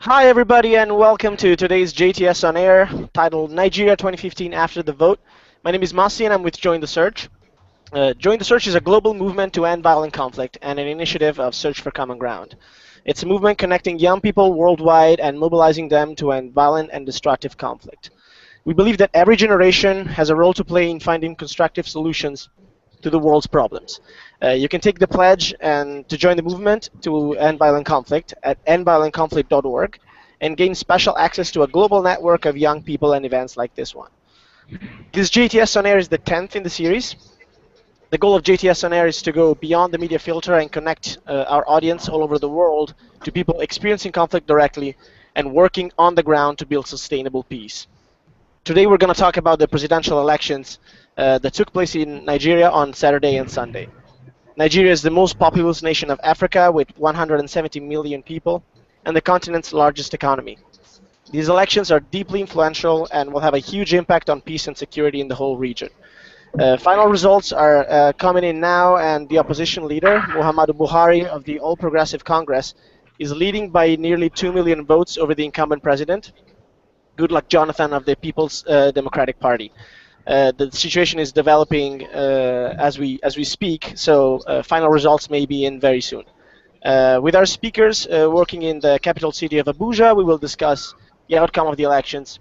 Hi everybody and welcome to today's JTS on Air titled Nigeria 2015 After the Vote. My name is Masi and I'm with Join the Search. Join the Search is a global movement to end violent conflict and an initiative of Search for Common Ground. It's a movement connecting young people worldwide and mobilizing them to end violent and destructive conflict. We believe that every generation has a role to play in finding constructive solutions to the world's problems. You can take the pledge and to join the movement to end violent conflict at endviolentconflict.org and gain special access to a global network of young people and events like this one. This JTS on Air is the 10th in the series. The goal of JTS on Air is to go beyond the media filter and connect our audience all over the world to people experiencing conflict directly and working on the ground to build sustainable peace. Today we're going to talk about the presidential elections that took place in Nigeria on Saturday and Sunday. Nigeria is the most populous nation of Africa with 170 million people and the continent's largest economy. These elections are deeply influential and will have a huge impact on peace and security in the whole region. Final results are coming in now, and the opposition leader, Muhammadu Buhari of the All Progressive Congress, is leading by nearly 2 million votes over the incumbent president, Goodluck Jonathan of the People's Democratic Party. The situation is developing as we speak, so final results may be in very soon. With our speakers working in the capital city of Abuja, we will discuss the outcome of the elections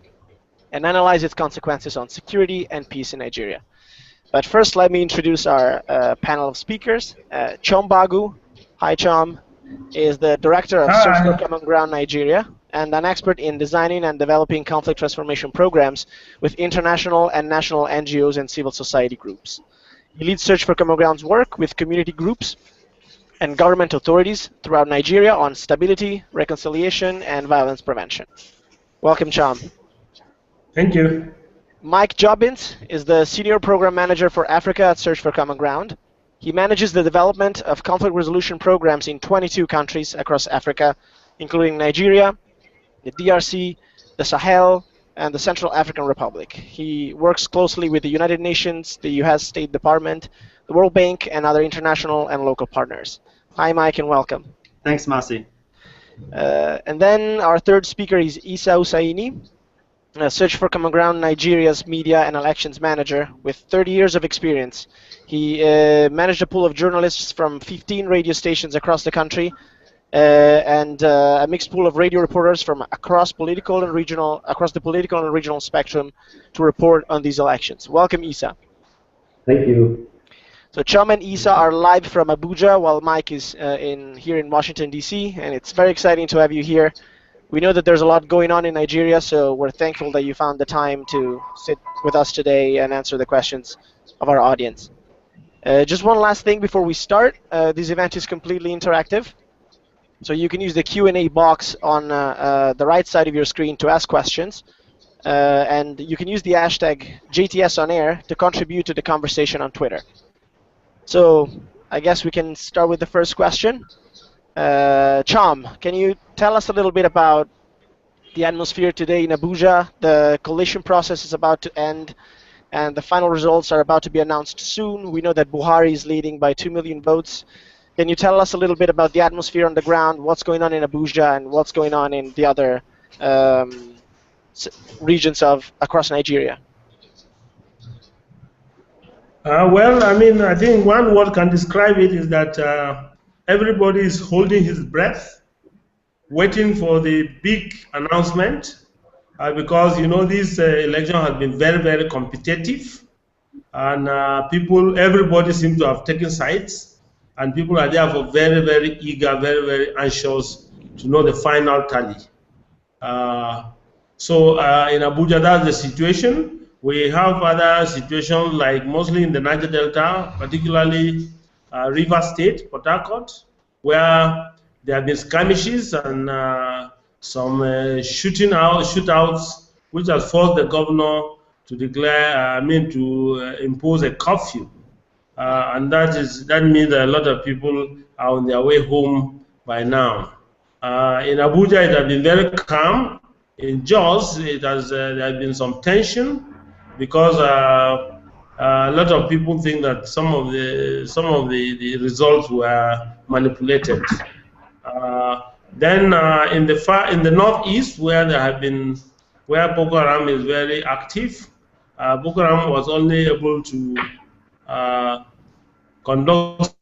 and analyze its consequences on security and peace in Nigeria. But first, let me introduce our panel of speakers. Chom Bagu, hi Chom, is the director of Search for Common Ground Nigeria and an expert in designing and developing conflict transformation programs with international and national NGOs and civil society groups. He leads Search for Common Ground's work with community groups and government authorities throughout Nigeria on stability, reconciliation, and violence prevention. Welcome, Chom. Thank you. Mike Jobbins is the Senior Program Manager for Africa at Search for Common Ground. He manages the development of conflict resolution programs in 22 countries across Africa, including Nigeria, the DRC, the Sahel, and the Central African Republic. He works closely with the United Nations, the US State Department, the World Bank, and other international and local partners. Hi, Mike, and welcome. Thanks, Masi. And then our third speaker is Isa Usaini, Search for Common Ground Nigeria's Media and Elections Manager with 30 years of experience. He managed a pool of journalists from 15 radio stations across the country and a mixed pool of radio reporters from across the political and regional spectrum to report on these elections. Welcome, Isa. Thank you. So Chom and Isa are live from Abuja while Mike is here in Washington, D.C., and it's very exciting to have you here. We know that there's a lot going on in Nigeria, so we're thankful that you found the time to sit with us today and answer the questions of our audience. Just one last thing before we start. This event is completely interactive, so you can use the Q&A box on the right side of your screen to ask questions, and you can use the hashtag JTS OnAir to contribute to the conversation on Twitter. So I guess we can start with the first question. Chom, can you tell us a little bit about the atmosphere today in Abuja? The coalition process is about to end, and the final results are about to be announced soon. We know that Buhari is leading by 2 million votes. Can you tell us a little bit about the atmosphere on the ground, what's going on in Abuja, and what's going on in the other regions across Nigeria? Well, I think one word can describe it is that everybody is holding his breath, waiting for the big announcement, because this election has been very, very competitive, and everybody seems to have taken sides, and people are therefore very, very eager, very, very anxious to know the final tally. So in Abuja, that's the situation. We have other situations like mostly in the Niger Delta, particularly River State, Port Harcourt, where there have been skirmishes and some shootouts, which has forced the governor to declare, to impose a curfew, and that means that a lot of people are on their way home by now. In Abuja, it has been very calm. In Jos, there has been some tension because a lot of people think that some of the results were manipulated. Then in the northeast, where Boko Haram is very active, Boko Haram was only able to conduct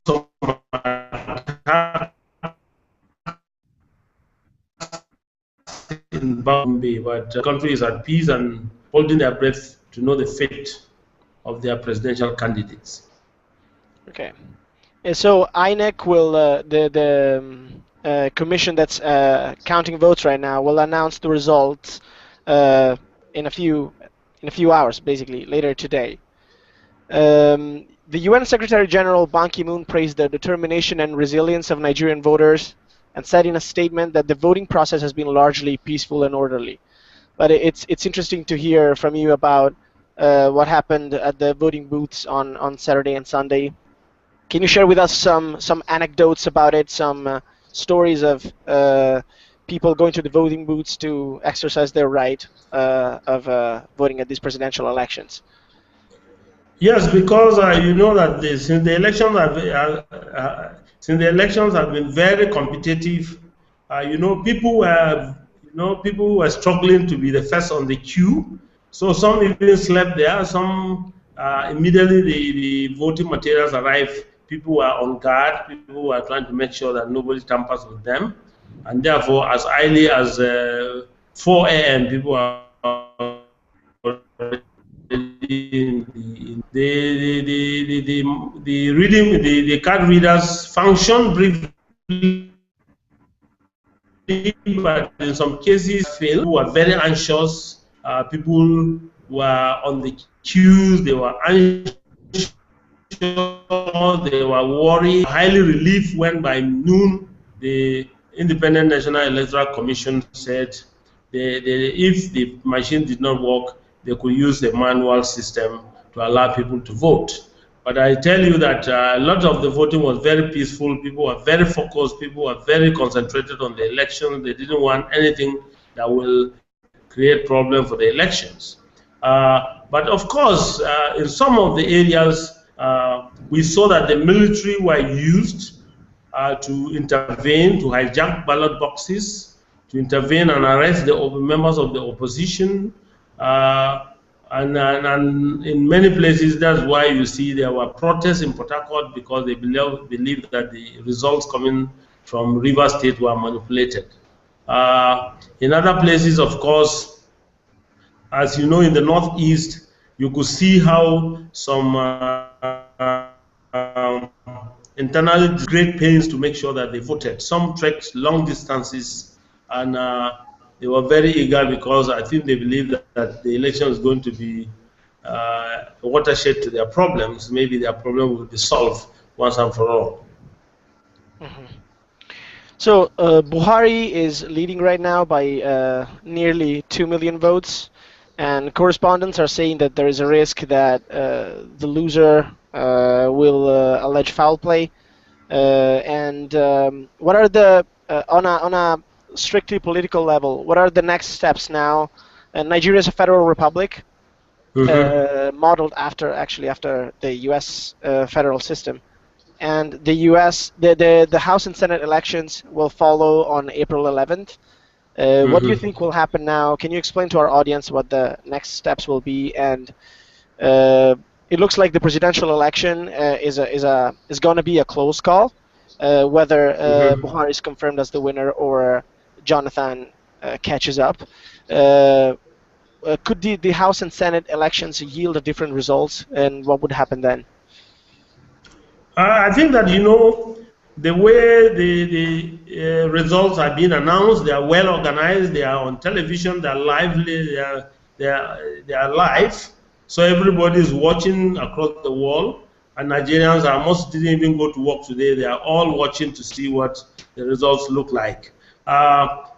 some attacks in Bombay, but the country is at peace and holding their breath to know the fate of their presidential candidates. Okay. So INEC will the commission that's counting votes right now will announce the results in a few hours, basically later today. The UN Secretary General Ban Ki-moon praised the determination and resilience of Nigerian voters and said in a statement that the voting process has been largely peaceful and orderly. But it's interesting to hear from you about what happened at the voting booths on Saturday and Sunday. Can you share with us some anecdotes about it, some stories of people going to the voting booths to exercise their right of voting at these presidential elections? Yes, because you know that since the elections have been very competitive, you know people were struggling to be the first on the queue. So some even slept there. Some immediately the voting materials arrived. People were on guard. People were trying to make sure that nobody tampers with them, and therefore, as early as 4 a.m., people are the card readers function briefly, but in some cases fail. People were very anxious. People were on the queues. They were anxious. They were worried. Highly relieved when by noon the Independent National Electoral Commission said if the machine did not work, they could use the manual system to allow people to vote. But I tell you that a lot of the voting was very peaceful. People were very focused. People were very concentrated on the election. They didn't want anything that will create problem for the elections. But of course, in some of the areas, we saw that the military were used to intervene, to hijack ballot boxes, to intervene and arrest the members of the opposition. And in many places, that's why you see there were protests in Port Harcourt because they believe that the results coming from Rivers State were manipulated. In other places, of course, as you know, in the Northeast, you could see how some internally great pains to make sure that they voted. Some trekked long distances, and they were very eager because I think they believe that the election is going to be a watershed to their problems. Maybe their problem will be solved once and for all. Mm-hmm. So Buhari is leading right now by nearly 2 million votes, and correspondents are saying that there is a risk that the loser will allege foul play. What are the on a strictly political level, what are the next steps now? Nigeria is a federal republic, modeled after the U.S. Federal system, and the U.S. the House and Senate elections will follow on April 11th. What do you think will happen now? Can you explain to our audience what the next steps will be? And it looks like the presidential election is going to be a close call, whether Buhari is confirmed as the winner or Jonathan catches up. Could the House and Senate elections yield a different results, and what would happen then? I think that, you know, the way the results are being announced, they are well organized, they are on television, they are lively, they are live, so everybody is watching across the world, and Nigerians most didn't even go to work today. They are all watching to see what the results look like.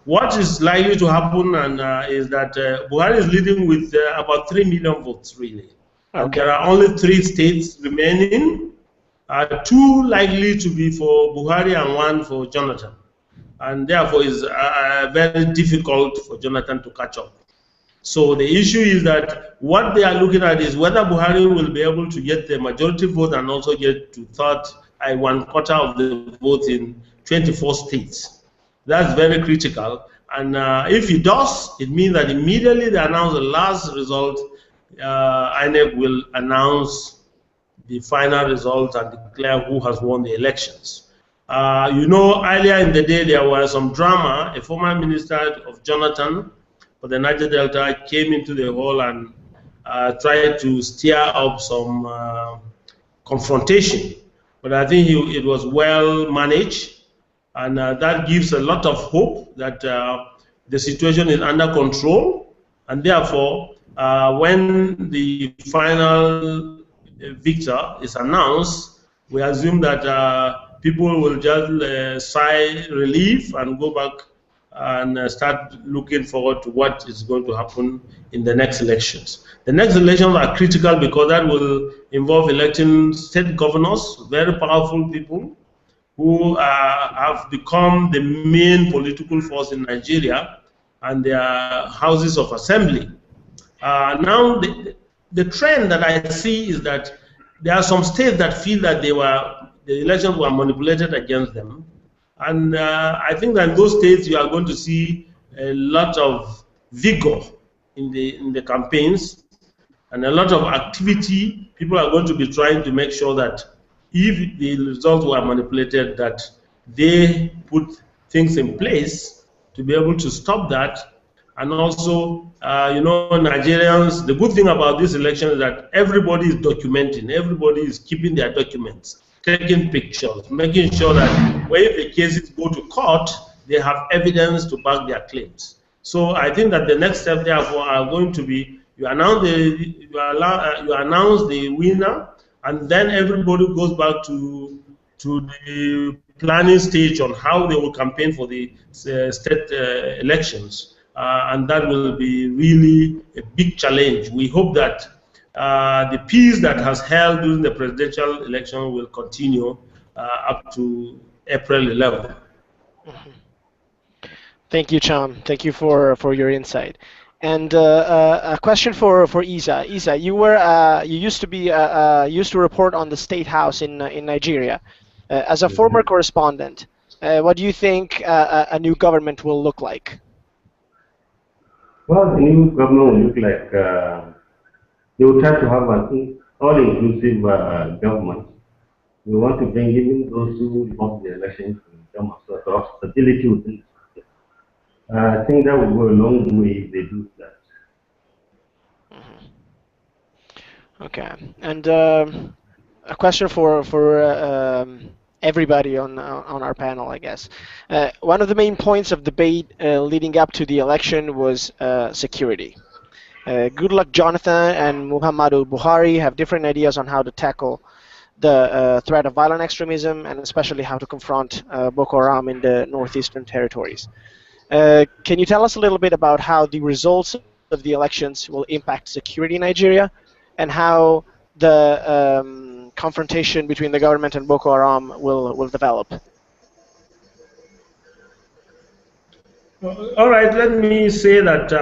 What is likely to happen is that Buhari is leading with about 3 million votes, really. Okay. And there are only 3 states remaining, 2 likely to be for Buhari and 1 for Jonathan. And therefore, it's very difficult for Jonathan to catch up. So the issue is that what they are looking at is whether Buhari will be able to get the majority vote and also get to 1/4 of the vote in 24 states. That's very critical. And if he does, it means that immediately they announce the last result, INEC will announce the final result and declare who has won the elections. You know, earlier in the day there was some drama. A former minister of Jonathan for the Niger Delta came into the hall and tried to stir up some confrontation. But I think it was well managed, and that gives a lot of hope that the situation is under control, and therefore, when the final victor is announced, we assume that people will just sigh relief and go back and start looking forward to what is going to happen in the next elections. The next elections are critical because that will involve electing state governors, very powerful people who have become the main political force in Nigeria, and their houses of assembly. Now, the trend that I see is that there are some states that feel that the elections were manipulated against them. And I think that in those states you are going to see a lot of vigor in the campaigns and a lot of activity. People are going to be trying to make sure that if the results were manipulated, that they put things in place to be able to stop that. And also, you know, Nigerians, the good thing about this election is that everybody is documenting, everybody is keeping their documents, taking pictures, making sure that when the cases go to court, they have evidence to back their claims. So I think that the next step, therefore, are going to be you announce the winner, and then everybody goes back to the planning stage on how they will campaign for the state elections. And that will be really a big challenge. We hope that the peace that has held during the presidential election will continue up to April 11th. Thank you, Cham. Thank you for your insight. And a question for Isa. Isa, you used to report on the State House in Nigeria. As a former correspondent, what do you think a new government will look like? Well, the new government will look like they will try to have an all-inclusive government. We want to bring even those who lost the elections in terms of sort of stability within the system. I think that will go a long way if they do that. Okay, and a question for everybody on our panel, I guess. One of the main points of debate leading up to the election was security. Goodluck Jonathan and Muhammadu Buhari have different ideas on how to tackle the threat of violent extremism, and especially how to confront Boko Haram in the northeastern territories. Can you tell us a little bit about how the results of the elections will impact security in Nigeria, and how the confrontation between the government and Boko Haram will develop? All right, let me say that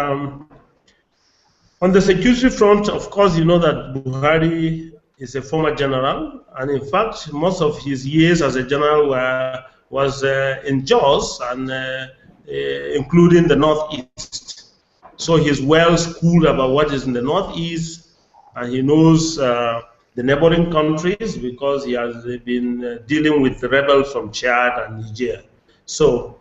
on the security front, of course, you know that Buhari is a former general, and in fact, most of his years as a general was in Jos, and including the Northeast. So he's well schooled about what is in the Northeast, and he knows the neighboring countries because he has been dealing with the rebels from Chad and Niger. So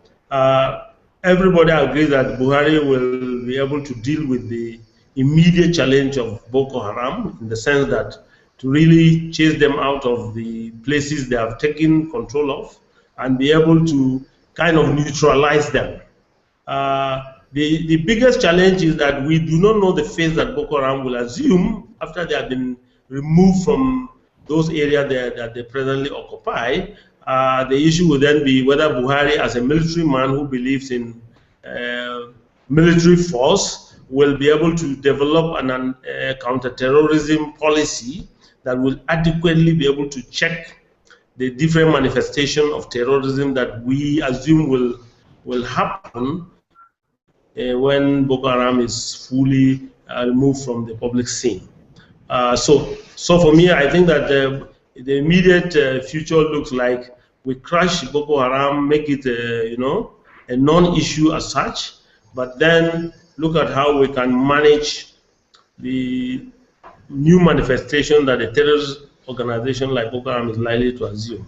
everybody agrees that Buhari will be able to deal with the immediate challenge of Boko Haram, in the sense that to really chase them out of the places they have taken control of and be able to kind of neutralize them. The biggest challenge is that we do not know the phase that Boko Haram will assume after they have been removed from those areas that they presently occupy. The issue will then be whether Buhari, as a military man who believes in military force, will be able to develop an counter-terrorism policy that will adequately be able to check the different manifestations of terrorism that we assume will happen when Boko Haram is fully removed from the public scene. So for me, I think that the immediate future looks like we crush Boko Haram, make it, a non-issue as such, but then look at how we can manage the new manifestation that a terrorist organization like Boko Haram is likely to assume.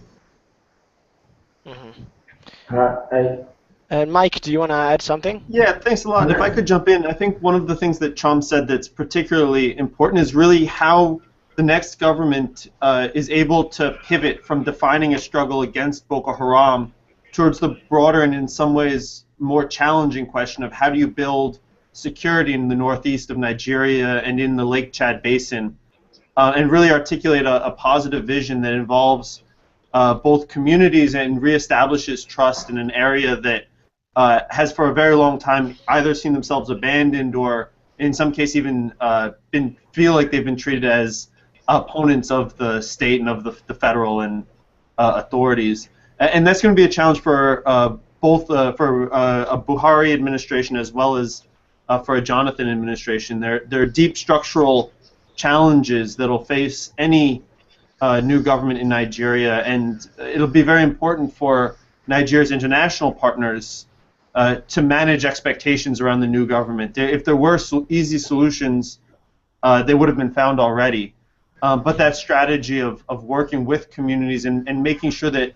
Mm-hmm. And Mike, do you want to add something? Yeah, thanks a lot. If I could jump in, I think one of the things that Chom said that's particularly important is really how the next government is able to pivot from defining a struggle against Boko Haram towards the broader and in some ways more challenging question of how do you build security in the northeast of Nigeria and in the Lake Chad Basin, and really articulate a positive vision that involves both communities and reestablishes trust in an area that has for a very long time either seen themselves abandoned or in some case even feel like they've been treated as opponents of the state and of the federal and authorities. And that's going to be a challenge for both for a Buhari administration as well as for a Jonathan administration. There are deep structural challenges that will face any new government in Nigeria, and it'll be very important for Nigeria's international partners to manage expectations around the new government. If there were easy solutions, they would have been found already. But that strategy of working with communities and making sure that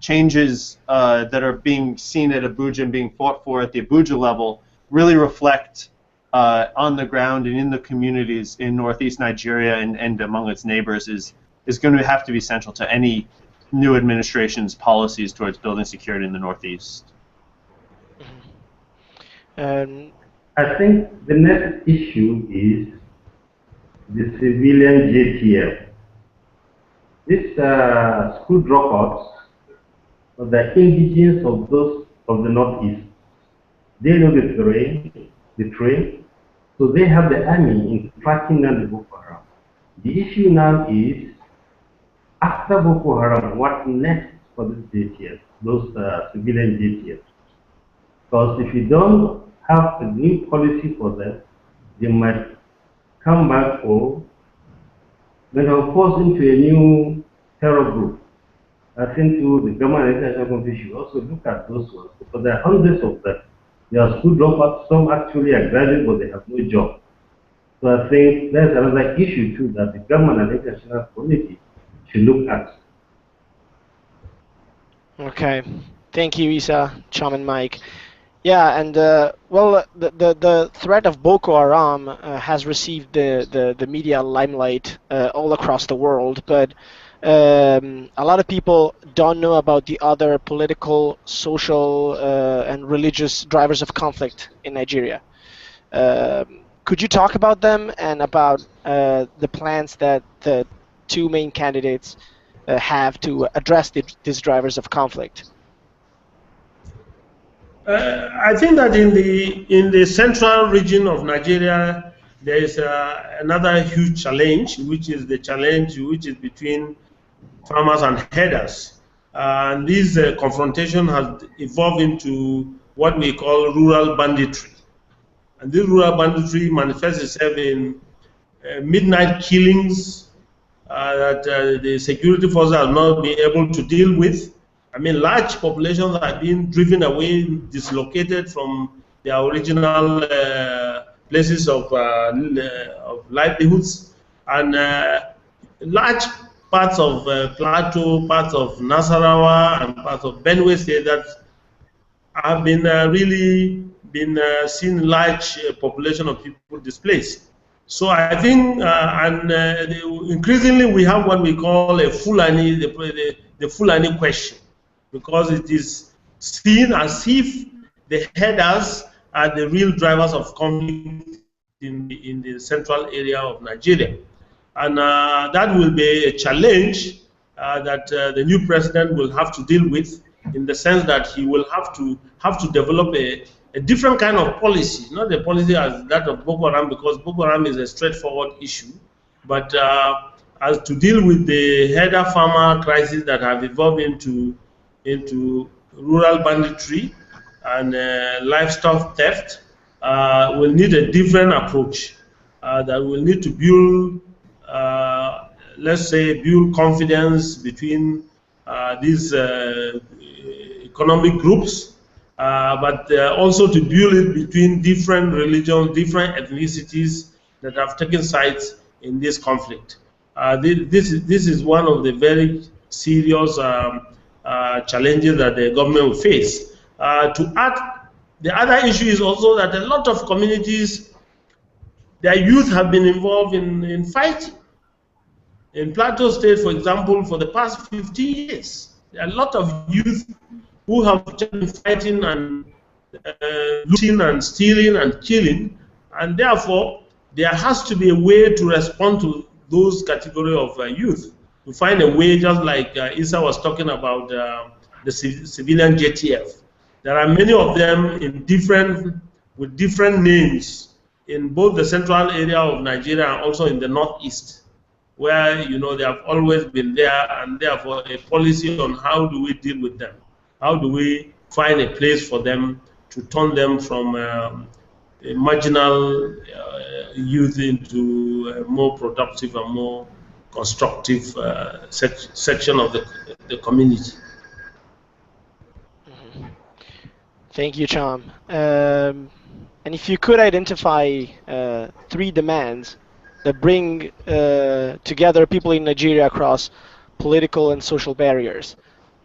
changes that are being seen at Abuja and being fought for at the Abuja level really reflect on the ground and in the communities in northeast Nigeria and among its neighbors is going to have to be central to any new administration's policies towards building security in the northeast. I think the next issue is the civilian JTF. These school dropouts are the indigenous of those of the northeast. They know the train, so they have the army in tracking down the Boko Haram. The issue now is, after Boko Haram, what next for the JTF, those civilian JTF? Because if you don't have a new policy for them, they might come back or metamorphose into a new terror group. I think the government and international community should also look at those ones, because there are hundreds of them. They are school dropouts, some actually are graduates, but they have no job. So I think there's another issue too that the government and international community should look at. Okay, thank you, Isa, Chom, and Mike. Yeah, and well, the threat of Boko Haram has received the media limelight all across the world, but a lot of people don't know about the other political, social, and religious drivers of conflict in Nigeria. Could you talk about them and about the plans that the two main candidates have to address these drivers of conflict? I think that in the central region of Nigeria, there is another huge challenge, which is the challenge which is between farmers and herders. And this confrontation has evolved into what we call rural banditry. And this rural banditry manifests itself in midnight killings that the security forces have not been able to deal with. I mean, large populations are being driven away, dislocated from their original places of livelihoods, and large parts of Plateau, parts of Nasarawa, and parts of Benue State that have been really been seeing large population of people displaced. So I think, increasingly we have what we call a Fulani, the Fulani question, because it is seen as if the herders are the real drivers of conflict in the central area of Nigeria. And that will be a challenge that the new president will have to deal with, in the sense that he will have to develop a different kind of policy, not a policy as that of Boko Haram, because Boko Haram is a straightforward issue, but as to deal with the herder-farmer crisis that have evolved into rural banditry and livestock theft, will need a different approach that will need to build, let's say, build confidence between these economic groups, but also to build it between different religions, different ethnicities that have taken sides in this conflict. This is one of the very serious challenges that the government will face. To add, the other issue is also that a lot of communities, their youth have been involved in fighting. In Plateau State, for example, for the past 50 years, there are a lot of youth who have been fighting and looting and stealing and killing, and therefore there has to be a way to respond to those category of youth. To find a way, just like Isa was talking about the civilian JTF. There are many of them with different names in both the central area of Nigeria and also in the northeast, where they have always been there, and therefore a policy on how do we deal with them, how do we find a place for them to turn them from a marginal youth into a more productive and more constructive section of the community. Thank you, Cham. And if you could identify 3 demands that bring together people in Nigeria across political and social barriers,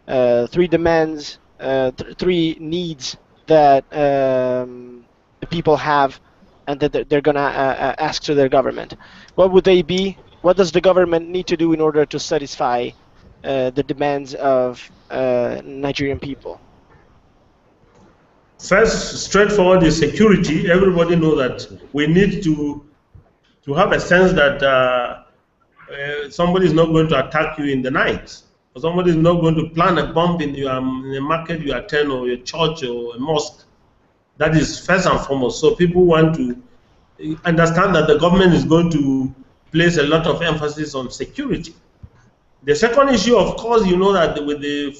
3 demands, 3 needs that the people have and that they're going to ask to their government, what would they be? What does the government need to do in order to satisfy the demands of Nigerian people? First, straightforward is security. Everybody knows that we need to have a sense that somebody is not going to attack you in the night, or somebody is not going to plant a bomb in the market you attend, or your church, or a mosque. That is first and foremost. So people want to understand that the government is going to place a lot of emphasis on security. The second issue, of course, that with the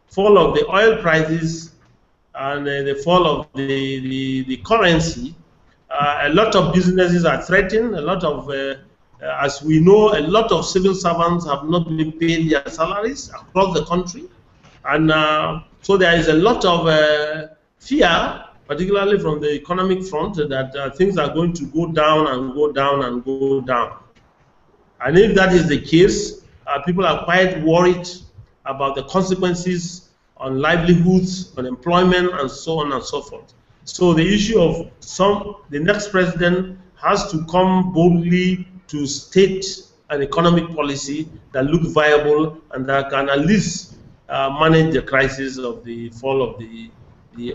fall of the oil prices and the fall of the currency, a lot of businesses are threatened. A lot of, as we know, a lot of civil servants have not been paid their salaries across the country. And so there is a lot of fear, particularly from the economic front, that things are going to go down and go down and go down. And if that is the case, people are quite worried about the consequences on livelihoods, on employment, and so on and so forth. So the issue of the next president has to come boldly to state an economic policy that looks viable and that can at least manage the crisis of the fall of the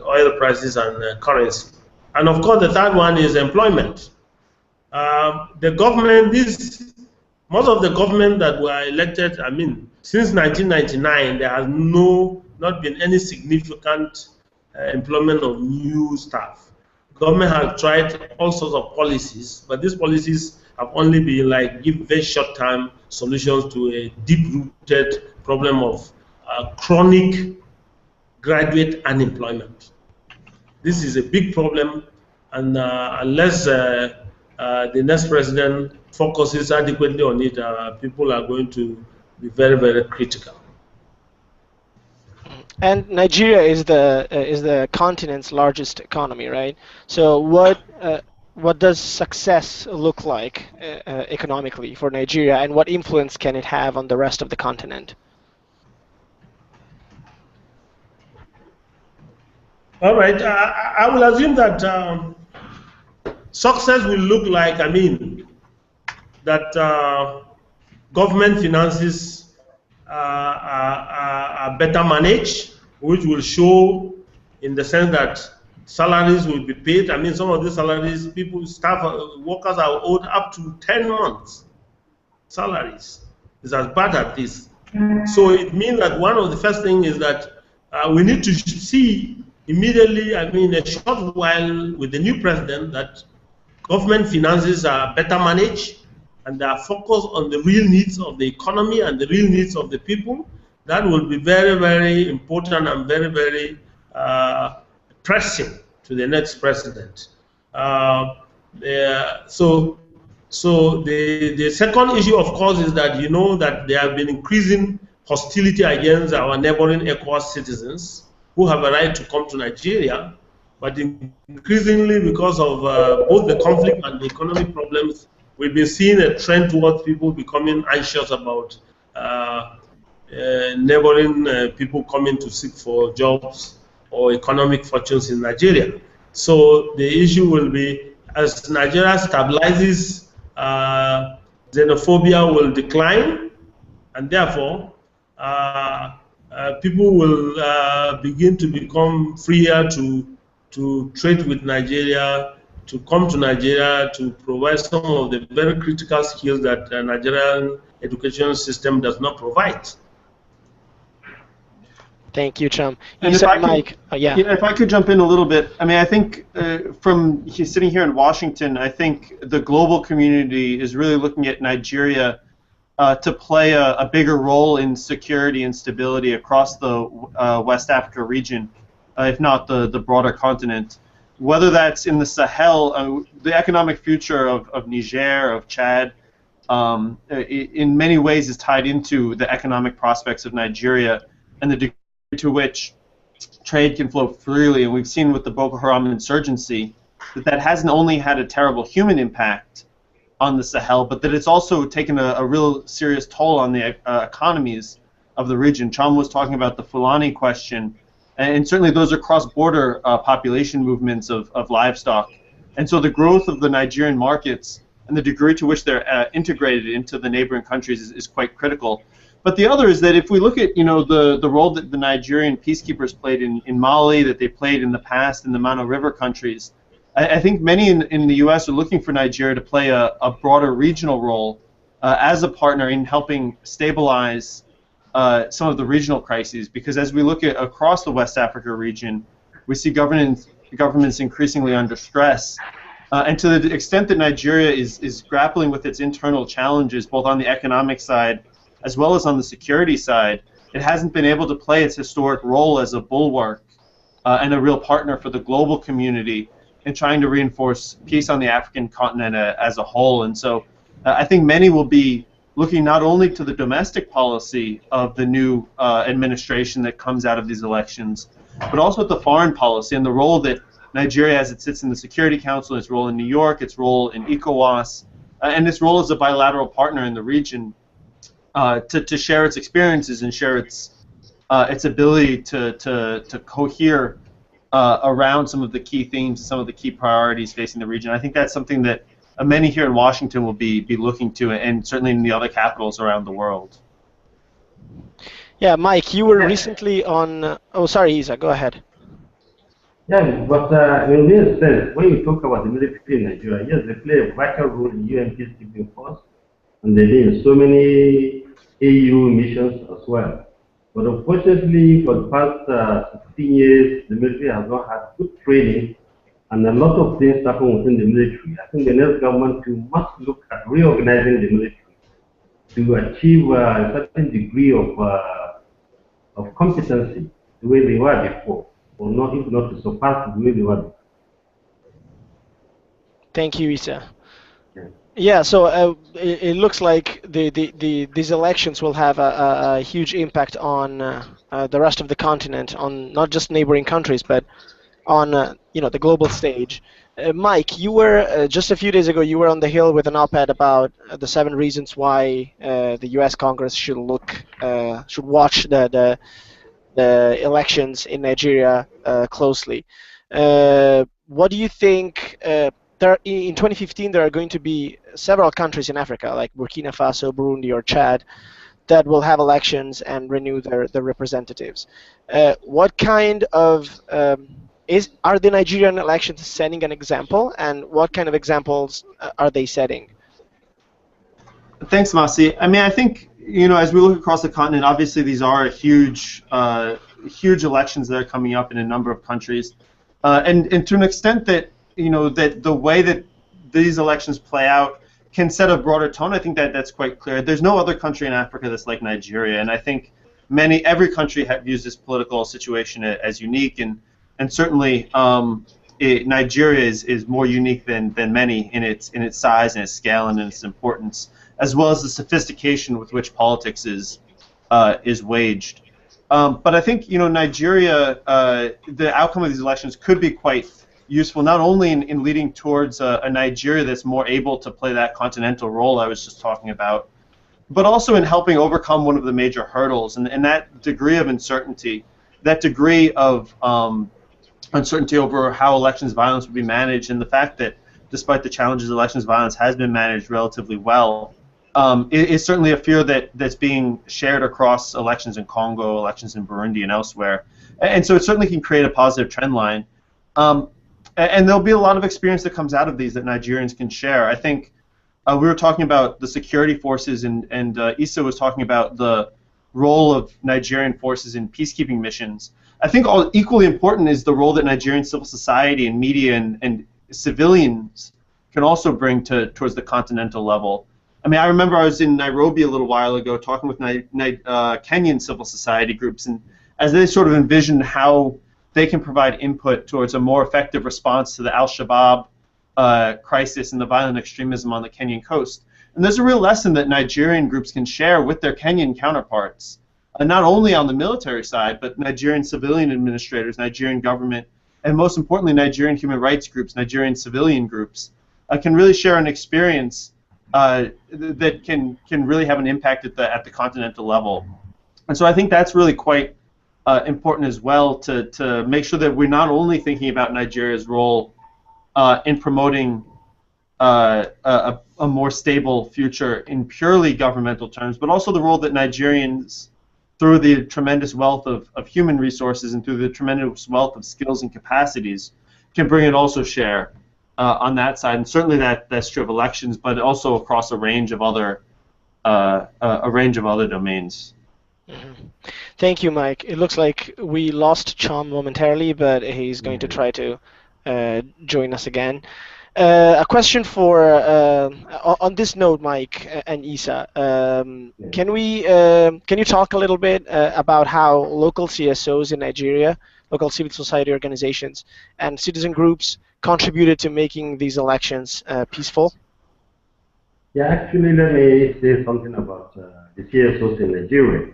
oil prices and currency. And of course, the third one is employment. The government, most of the government that were elected, since 1999, there has not been any significant employment of new staff. Government has tried all sorts of policies, but these policies have only been give very short-term solutions to a deep-rooted problem of chronic graduate unemployment. This is a big problem, and unless the next president focuses adequately on it, people are going to be very, very critical. And Nigeria is the continent's largest economy, right? So what does success look like economically for Nigeria, and what influence can it have on the rest of the continent? All right, I will assume that success will look like, that government finances are better managed, which will show in the sense that salaries will be paid. Some of the salaries, workers are owed up to 10 months salaries. It's as bad as this. So it means that one of the first things is that we need to see immediately, a short while with the new president, that government finances are better managed and they are focused on the real needs of the economy and the real needs of the people. That will be very, very important and very, very pressing to the next president. So the second issue, of course, is that that there have been increasing hostility against our neighboring ECOWAS citizens. who have a right to come to Nigeria, but increasingly because of both the conflict and the economic problems, we've been seeing a trend towards people becoming anxious about neighboring people coming to seek for jobs or economic fortunes in Nigeria. So the issue will be, as Nigeria stabilizes, xenophobia will decline, and therefore people will begin to become freer to trade with Nigeria, to come to Nigeria to provide some of the very critical skills that the Nigerian education system does not provide. Thank you, Chum. And You if I said, could, Mike, yeah. if I could jump in a little bit, I mean, I think from sitting here in Washington, I think the global community is really looking at Nigeria to play a bigger role in security and stability across the West Africa region, if not the broader continent. Whether that's in the Sahel, the economic future of Niger, of Chad, in many ways is tied into the economic prospects of Nigeria and the degree to which trade can flow freely. And we've seen with the Boko Haram insurgency that hasn't only had a terrible human impact on the Sahel, but that it's also taken a real serious toll on the economies of the region. Cham was talking about the Fulani question, and certainly those are cross-border population movements of livestock. And so the growth of the Nigerian markets and the degree to which they're integrated into the neighboring countries is quite critical. But the other is that if we look at the role that the Nigerian peacekeepers played in Mali, that they played in the past in the Mano River countries, I think many in the U.S. are looking for Nigeria to play a broader regional role as a partner in helping stabilize some of the regional crises. Because as we look at across the West Africa region, we see governments increasingly under stress. And to the extent that Nigeria is grappling with its internal challenges, both on the economic side as well as on the security side, it hasn't been able to play its historic role as a bulwark and a real partner for the global community in trying to reinforce peace on the African continent as a whole. And so I think many will be looking not only to the domestic policy of the new administration that comes out of these elections, but also at the foreign policy and the role that Nigeria, as it sits in the Security Council, its role in New York, its role in ECOWAS, and its role as a bilateral partner in the region to share its experiences and share its ability to cohere around some of the key themes and some of the key priorities facing the region. I think that's something that many here in Washington will be looking to, and certainly in the other capitals around the world. Yeah, Mike, you were recently on... oh, sorry, Isa, go ahead. Yeah, but in this sense, when you talk about the military in Nigeria, yes, they play a vital role in UN peacekeeping force, and they've been in so many AU missions as well. But unfortunately, for the past 16 years, the military has not had good training, and a lot of things happen within the military. I think the next government must look at reorganizing the military to achieve a certain degree of competency the way they were before, or not, if not to surpass the way they were before. Thank you, Isa. Yeah, so it looks like these elections will have a huge impact on the rest of the continent, on not just neighboring countries, but on the global stage. Mike, you were just a few days ago. You were on the Hill with an op-ed about the 7 reasons why the U.S. Congress should watch the elections in Nigeria closely. What do you think? In 2015, there are going to be several countries in Africa, like Burkina Faso, Burundi, or Chad, that will have elections and renew their representatives. What kind of are the Nigerian elections setting an example, and what kind of examples are they setting? Thanks, Masi. I mean, I think as we look across the continent, obviously these are huge elections that are coming up in a number of countries, and to an extent that that the way that these elections play out can set a broader tone. I think that's quite clear. There's no other country in Africa that's like Nigeria, and I think every country views this political situation as unique, and certainly Nigeria is more unique than many in its size and its scale and in its importance, as well as the sophistication with which politics is waged. But I think Nigeria, the outcome of these elections could be quite useful, not only in leading towards a Nigeria that's more able to play that continental role I was just talking about, but also in helping overcome one of the major hurdles, and that degree of uncertainty, that degree of uncertainty over how elections violence would be managed, and the fact that despite the challenges, elections violence has been managed relatively well, is certainly a fear that's being shared across elections in Congo, elections in Burundi, and elsewhere. And so it certainly can create a positive trend line. And there'll be a lot of experience that comes out of these that Nigerians can share. I think we were talking about the security forces, and Issa was talking about the role of Nigerian forces in peacekeeping missions. I think equally important is the role that Nigerian civil society and media and civilians can also bring towards the continental level. I mean, I remember I was in Nairobi a little while ago talking with Kenyan civil society groups, and as they sort of envisioned how they can provide input towards a more effective response to the Al-Shabaab crisis and the violent extremism on the Kenyan coast. And there's a real lesson that Nigerian groups can share with their Kenyan counterparts, not only on the military side, but Nigerian civilian administrators, Nigerian government, and most importantly, Nigerian human rights groups, Nigerian civilian groups, can really share an experience that can really have an impact at the continental level. And so I think that's really quite important as well to make sure that we're not only thinking about Nigeria's role in promoting a more stable future in purely governmental terms, but also the role that Nigerians, through the tremendous wealth of human resources and through the tremendous wealth of skills and capacities, can bring and also share on that side. And certainly that's true of elections, but also across a range of other domains. Mm-hmm. Thank you, Mike. It looks like we lost Chom momentarily, but he's going to try to join us again. A question for on this note, Mike and Issa. Can you talk a little bit about how local CSOs in Nigeria, local civil society organizations, and citizen groups contributed to making these elections peaceful? Yeah, actually, let me say something about the CSOs in Nigeria,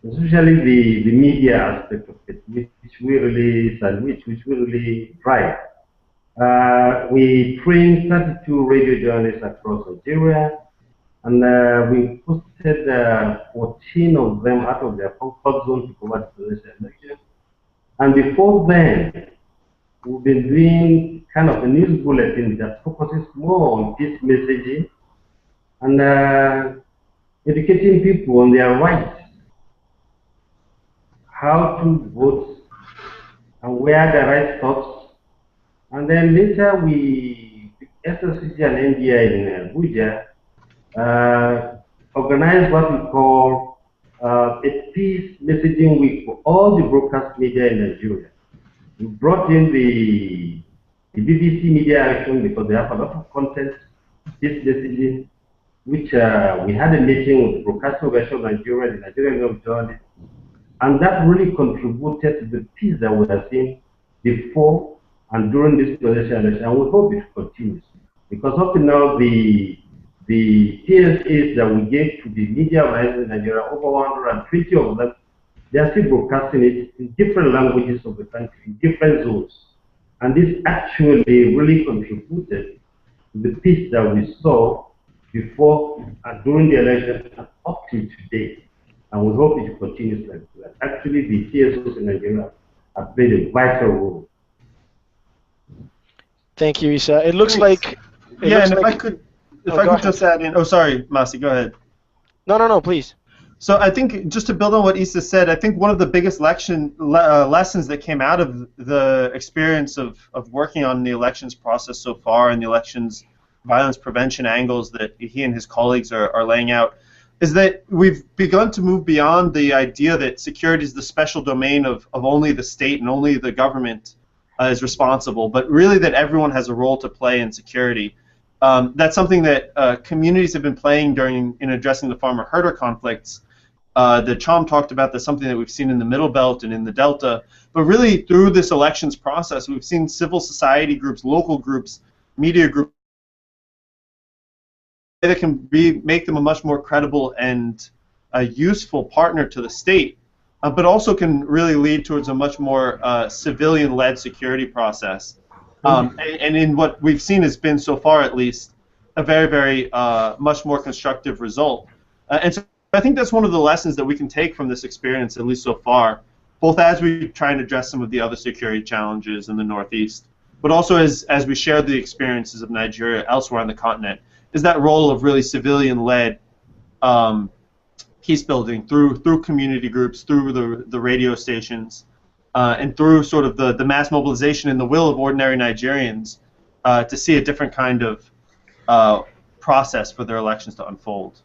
especially the media aspect of it, which we really salute, which we really pride. We trained 32 radio journalists across Nigeria, and we posted 14 of them out of their comfort zone to cover the presidential election. And before then, we've been doing kind of a news bulletin that focuses more on peace messaging and educating people on their rights, how to vote, and where the right stops. And then later we, SSCG and NDI in Abuja, organized what we call a peace messaging week for all the broadcast media in Nigeria. We brought in the BBC Media Action because they have a lot of content, peace messaging, which we had a meeting with the Broadcasting Organization of Nigeria, the Nigerian Union of Journalists, and that really contributed to the peace that we have seen before and during this presidential election, and we hope it continues. Because up to now, the TSAs that we gave to the media organizations in Nigeria, over 120 of them, they are still broadcasting it in different languages of the country, in different zones. And this actually really contributed to the peace that we saw before and during the election and up to today. And we hope it continues like that. Actually, the TSOs in Nigeria have played a vital role. Thank you, Issa. It looks like... If I could just add in... Oh, sorry, Masi, go ahead. No, please. So I think, just to build on what Issa said, I think one of the biggest lessons that came out of the experience of working on the elections process so far and the elections violence prevention angles that he and his colleagues are laying out is that we've begun to move beyond the idea that security is the special domain of only the state and only the government is responsible, but really that everyone has a role to play in security. That's something that communities have been playing in addressing the farmer-herder conflicts that Chom talked about. That's something that we've seen in the Middle Belt and in the Delta. But really, through this elections process, we've seen civil society groups, local groups, media groups, that can make them a much more credible and a useful partner to the state but also can really lead towards a much more civilian-led security process. And in what we've seen has been, so far at least, a very, very much more constructive result. And so I think that's one of the lessons that we can take from this experience, at least so far, both as we try and address some of the other security challenges in the Northeast, but also as we share the experiences of Nigeria elsewhere on the continent, is that role of really civilian-led peace building through community groups, through the radio stations, and through sort of the mass mobilization and the will of ordinary Nigerians to see a different kind of process for their elections to unfold.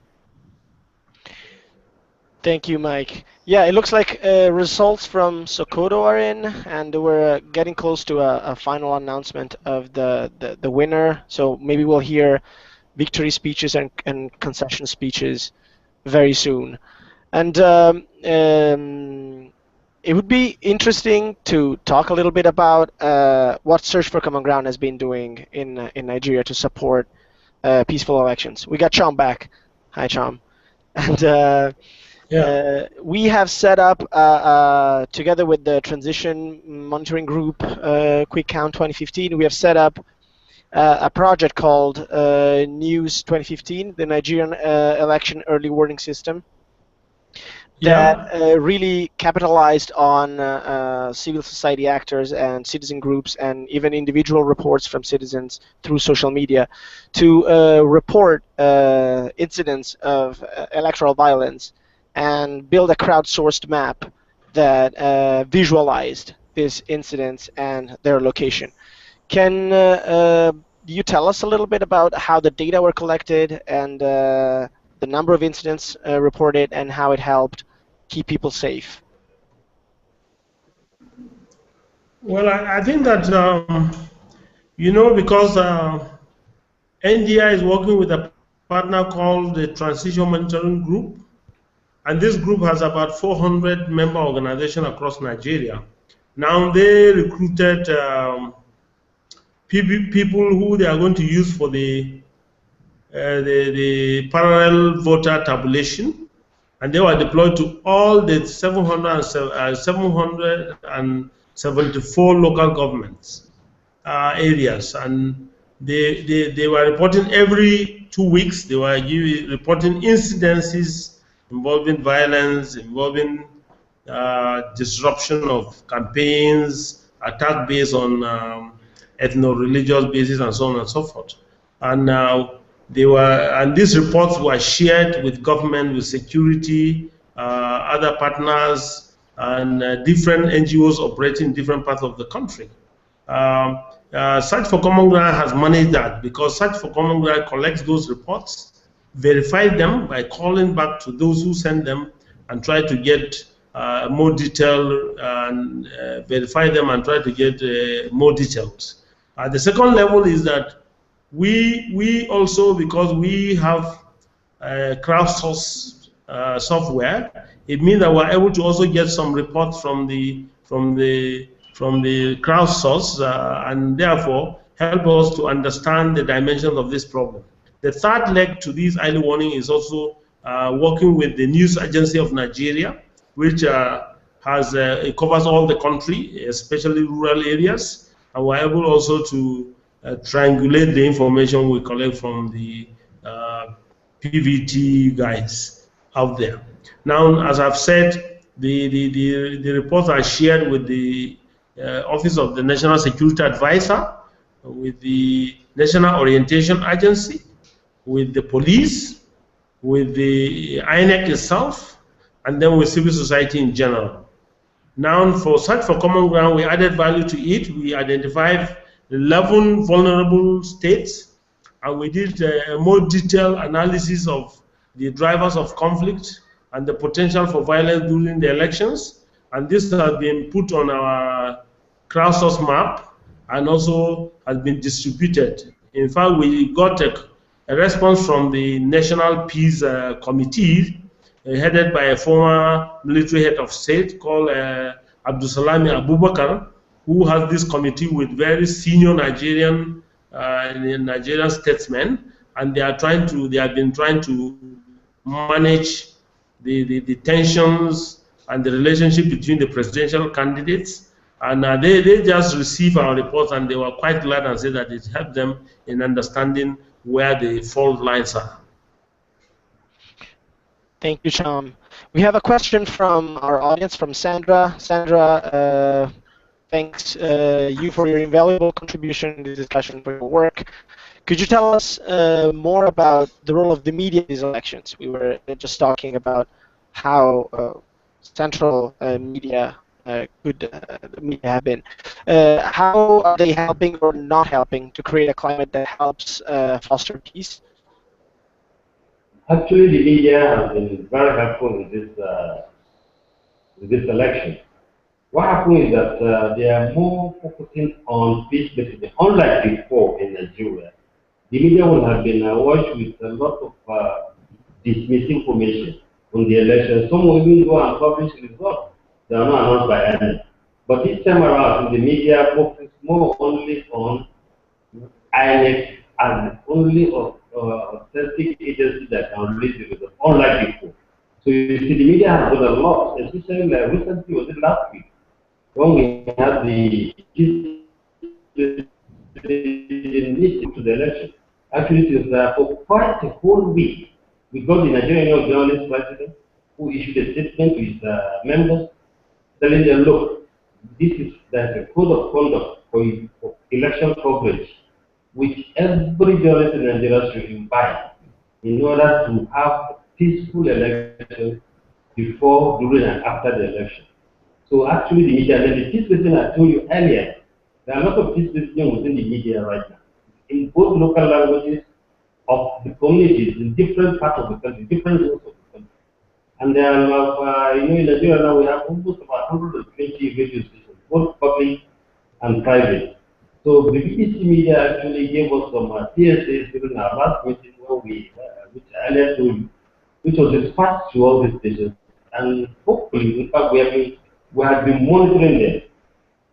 Thank you, Mike. Yeah, it looks like results from Sokoto are in, and we're getting close to a final announcement of the winner. So maybe we'll hear victory speeches and concession speeches very soon. And it would be interesting to talk a little bit about what Search for Common Ground has been doing in Nigeria to support peaceful elections. We got Chom back. Hi, Chom. And we have set up, together with the Transition Monitoring Group, Quick Count 2015, we have set up a project called News 2015, the Nigerian Election Early Warning System, that really capitalized on civil society actors and citizen groups and even individual reports from citizens through social media to report incidents of electoral violence and build a crowdsourced map that visualized these incidents and their location. Can you tell us a little bit about how the data were collected and the number of incidents reported and how it helped keep people safe? Well, I think that, because NDI is working with a partner called the Transition Monitoring Group, and this group has about 400 member organizations across Nigeria. Now they recruited people who they are going to use for the parallel voter tabulation, and they were deployed to all the 774 local governments areas, and they were reporting every 2 weeks. They were reporting incidences involving violence, involving disruption of campaigns, attack based on ethno-religious basis, and so on and so forth. And these reports were shared with government, with security, other partners, and different NGOs operating in different parts of the country. Search for Common Ground has managed that, because Search for Common Ground collects those reports, verify them by calling back to those who send them, and try to get more detail, and verify them and try to get more details. The second level is that we also, because we have crowdsourced software, it means that we're able to also get some reports from the crowdsource, and therefore help us to understand the dimensions of this problem. The third leg to this early warning is also working with the News Agency of Nigeria, which it covers all the country, especially rural areas, and we're able also to triangulate the information we collect from the PVT guys out there. Now, as I've said, the reports are shared with the Office of the National Security Advisor, with the National Orientation Agency, with the police, with the INEC itself, and then with civil society in general. Now, for Search for Common Ground, we added value to it. We identified 11 vulnerable states, and we did a more detailed analysis of the drivers of conflict and the potential for violence during the elections. And this has been put on our crowdsource map and also has been distributed. In fact, we got a response from the National Peace Committee, headed by a former military head of state called Abdusalami Abubakar, who has this committee with very senior Nigerian statesmen, and they have been trying to manage the tensions and the relationship between the presidential candidates. And they just received our reports, and they were quite glad and said that it helped them in understanding where the fault lines are. Thank you, Cham. We have a question from our audience, from Sandra. Sandra, thanks you for your invaluable contribution in this discussion, for your work. Could you tell us more about the role of the media in these elections? We were just talking about how central media could media have been. How are they helping or not helping to create a climate that helps foster peace? Actually, the media has been very helpful in this election. What happened is that they are more focusing on peace messaging. Unlike before in Nigeria, the media would have been watched with a lot of misinformation on the election. Some will even go and publish results that are not announced by anyone. But this time around, the media focuses more only on INEC as only authentic agency that can release the results, unlike before. So you see, the media has done a lot, especially recently, was it last week, when we had the meeting to the election. Actually, it was for quite a whole week. We got the Nigerian Young Journalist President, who issued a statement to his members, telling them, look, there's a code of conduct for election coverage, which every journalist in Nigeria should imbibe in order to have peaceful elections before, during, and after the election. So actually, the media, the peace messaging I told you earlier, there are a lot of peace messaging within the media right now, in both local languages of the communities in different parts of the country, different zones of the country. And there are, in Nigeria now we have almost about 120 radio stations, both public and private. So the BBC media actually gave us some PSAs during our last meeting where which I earlier told you, which was dispatched to all these stations. And hopefully, in fact, we have been monitoring them.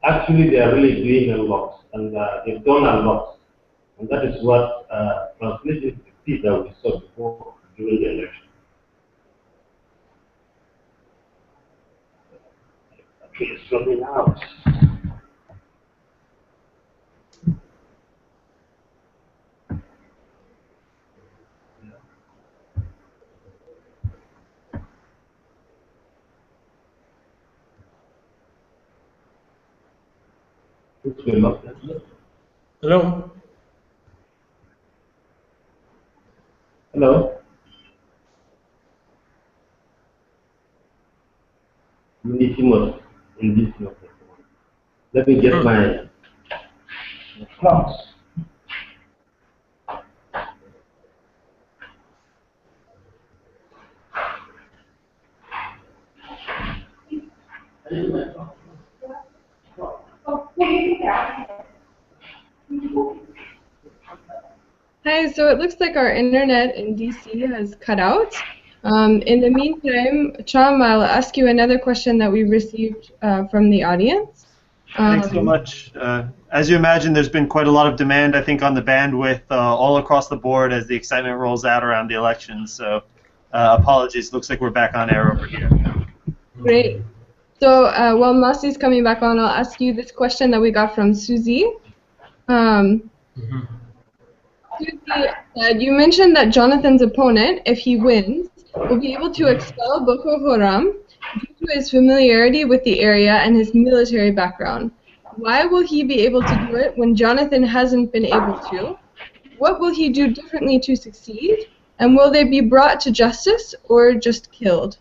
Actually, they are really doing a lot, and they've done a lot. And that is what translated to the peace that we saw before during the election. Okay, it's running out. Hello? Hello? In this note. Let me get my clocks. Hi, so it looks like our internet in DC has cut out. In the meantime, Cham, I'll ask you another question that we received from the audience. Thanks so much. As you imagine, there's been quite a lot of demand, I think, on the bandwidth all across the board as the excitement rolls out around the elections. So apologies. Looks like we're back on air over here. Great. So while Masi's coming back on, I'll ask you this question that we got from Susie. Susie said, you mentioned that Jonathan's opponent, if he wins, will be able to expel Boko Haram due to his familiarity with the area and his military background. Why will he be able to do it when Jonathan hasn't been able to? What will he do differently to succeed? And will they be brought to justice or just killed?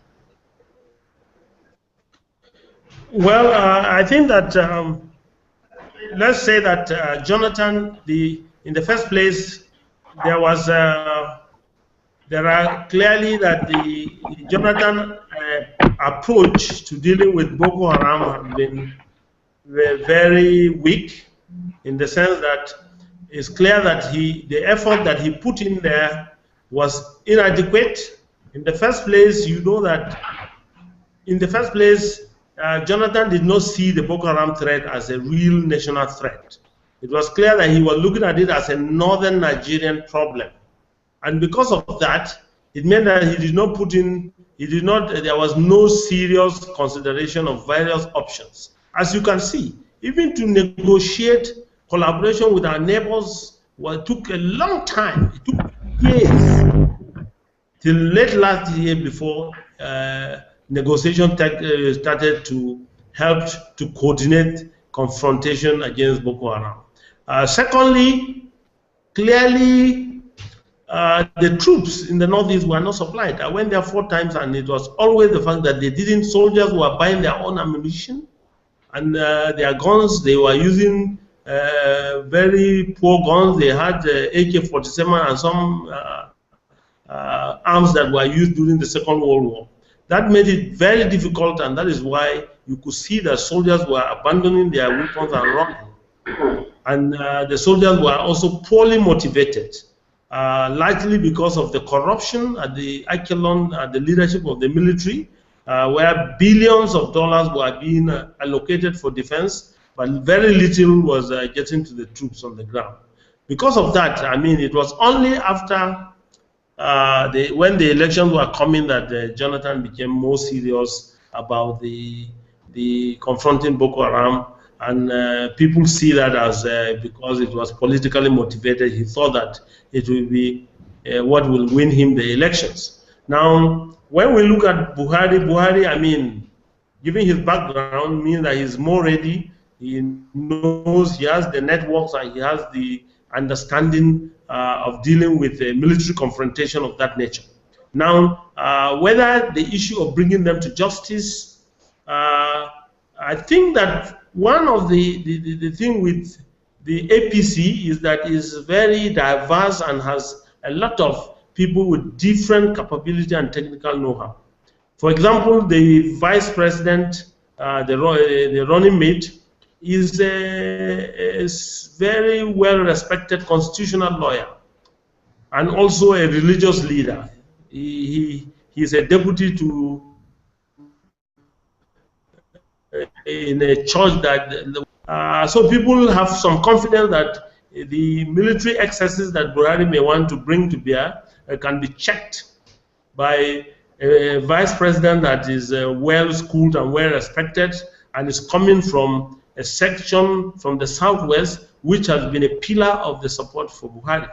Well, I think that, let's say that Jonathan, in the first place, there are clearly that the Jonathan approach to dealing with Boko Haram has been very weak, in the sense that it's clear that the effort that he put in there was inadequate. In the first place, you know that Jonathan did not see the Boko Haram threat as a real national threat. It was clear that he was looking at it as a northern Nigerian problem. And because of that, it meant that he did not put in it did not. There was no serious consideration of various options. As you can see, even to negotiate collaboration with our neighbors took a long time. It took years till late last year before negotiation started to help to coordinate confrontation against Boko Haram. Secondly, clearly, the troops in the northeast were not supplied. I went there 4 times, and it was always the fact that soldiers were buying their own ammunition and their guns. They were using very poor guns. They had AK-47 and some arms that were used during the Second World War. That made it very difficult, and that is why you could see that soldiers were abandoning their weapons and running. And the soldiers were also poorly motivated, largely because of the corruption at the echelon, at the leadership of the military, where billions of dollars were being allocated for defense, but very little was getting to the troops on the ground. Because of that, I mean, it was only after when the elections were coming that Jonathan became more serious about the confronting Boko Haram, and people see that as because it was politically motivated. He thought that it will be what will win him the elections. Now, when we look at Buhari, I mean, given his background, means that he's more ready. He knows, he has the networks, and he has the understanding of dealing with a military confrontation of that nature. Now, whether the issue of bringing them to justice, I think that one of the thing with the APC is that it's very diverse and has a lot of people with different capability and technical know-how. For example, the vice president, the running mate, is a very well-respected constitutional lawyer and also a religious leader. He is a deputy to in a church that so people have some confidence that the military excesses that Buhari may want to bring to bear can be checked by a vice president that is well-schooled and well-respected and is coming from a section from the southwest which has been a pillar of the support for Buhari.